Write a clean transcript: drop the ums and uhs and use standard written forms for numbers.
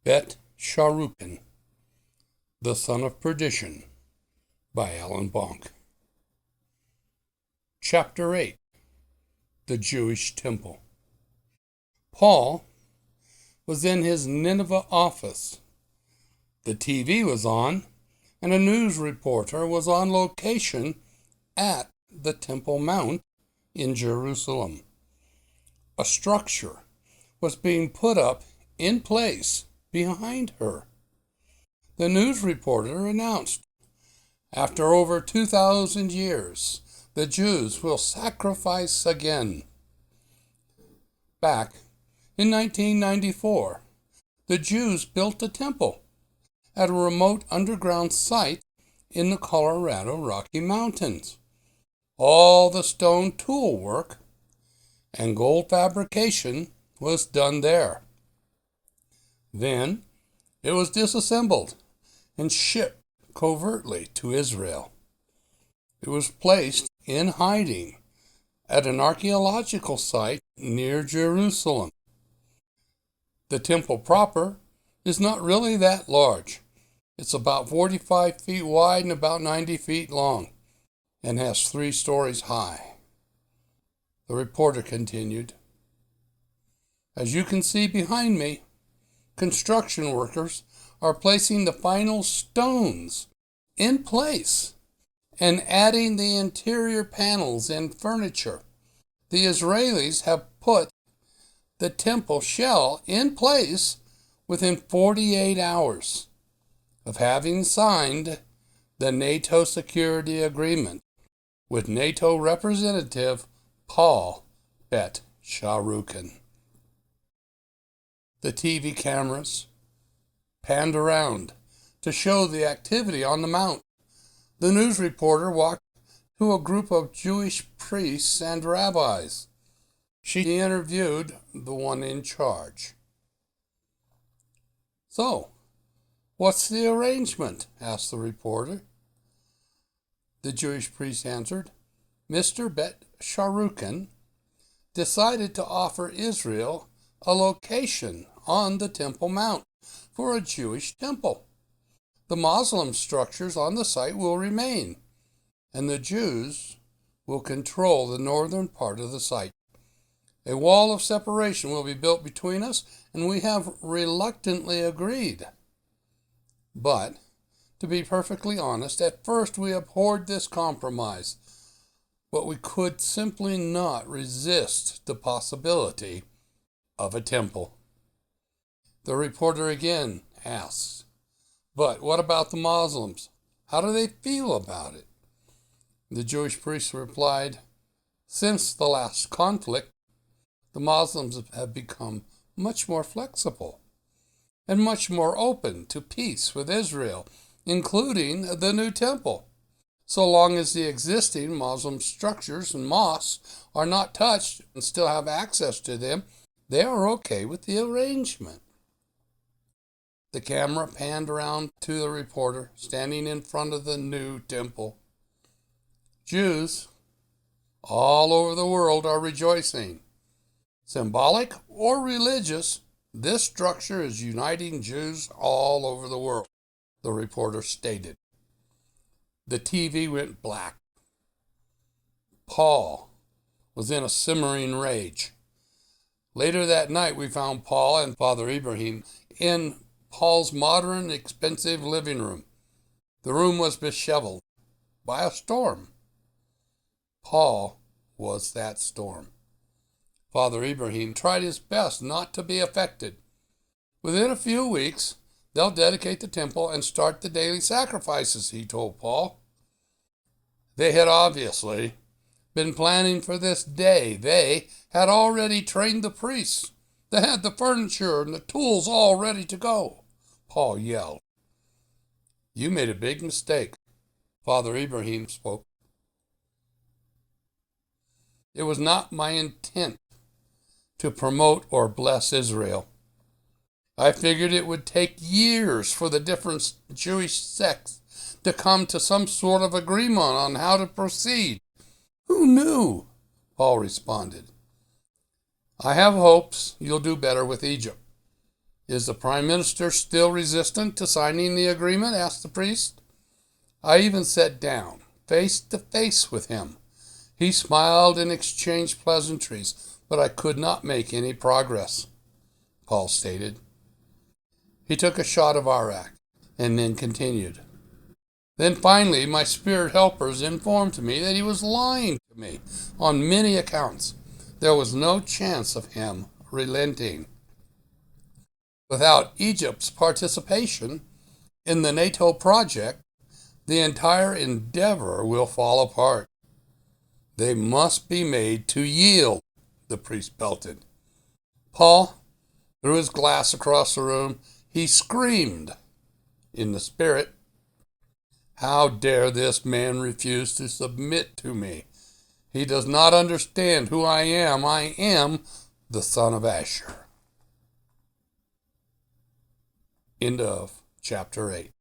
Bet Sharukkin, The Son of Perdition, by Alan Bonk. Chapter 8. The Jewish Temple. Paul was in his Nineveh office. The TV was on, and a news reporter was on location at the Temple Mount in Jerusalem. A structure was being put up in place behind her. The news reporter announced, after over 2,000 years, the Jews will sacrifice again. Back in 1994, the Jews built a temple at a remote underground site in the Colorado Rocky Mountains. All the stone tool work and gold fabrication was done there. Then it was disassembled and shipped covertly to Israel. It was placed in hiding at an archaeological site near Jerusalem. The temple proper is not really that large. It's about 45 feet wide and about 90 feet long, and has 3 stories high. The reporter continued, "As you can see behind me, construction workers are placing the final stones in place and adding the interior panels and furniture. The Israelis have put the temple shell in place within 48 hours of having signed the NATO security agreement with NATO representative Paul Bet Sharukkin." The TV cameras panned around to show the activity on the mount. The news reporter walked to a group of Jewish priests and rabbis. She interviewed the one in charge. "So, what's the arrangement?" asked the reporter. The Jewish priest answered, "Mr. Bet Sharukkin decided to offer Israel a location on the Temple Mount for a Jewish temple. The Muslim structures on the site will remain, and the Jews will control the northern part of the site. A wall of separation will be built between us, and we have reluctantly agreed. But, to be perfectly honest, at first we abhorred this compromise, but we could simply not resist the possibility of a temple." The reporter again asks, "But what about the Muslims? How do they feel about it?" The Jewish priest replied, "Since the last conflict, the Muslims have become much more flexible and much more open to peace with Israel, including the new temple. So long as the existing Muslim structures and mosques are not touched and still have access to them, they are okay with the arrangement." The camera panned around to the reporter standing in front of the new temple. Jews all over the world are rejoicing. Symbolic or religious, this structure is uniting Jews all over the world, the reporter stated. The TV went black. Paul was in a simmering rage. Later that night, we found Paul and Father Ibrahim in Paul's modern, expensive living room. The room was disheveled by a storm. Paul was that storm. Father Ibrahim tried his best not to be affected. "Within a few weeks, they'll dedicate the temple and start the daily sacrifices," he told Paul. They had obviously been planning for this day. They had already trained the priests. They had the furniture and the tools all ready to go. Paul yelled. "You made a big mistake," Father Ibrahim spoke. "It was not my intent to promote or bless Israel. I figured it would take years for the different Jewish sects to come to some sort of agreement on how to proceed." "Who knew?" Paul responded. "I have hopes you'll do better with Egypt." Is the Prime Minister still resistant to signing the agreement? Asked the priest. I even sat down, face to face with him. He smiled and exchanged pleasantries, but I could not make any progress, Paul stated. He took a shot of arak and then continued. Then finally, my spirit helpers informed me that he was lying to me on many accounts. There was no chance of him relenting. Without Egypt's participation in the NATO project, the entire endeavor will fall apart. They must be made to yield, the priest belted. Paul threw his glass across the room. He screamed in the spirit, how dare this man refuse to submit to me? He does not understand who I am. I am the son of Asher. End of chapter 8.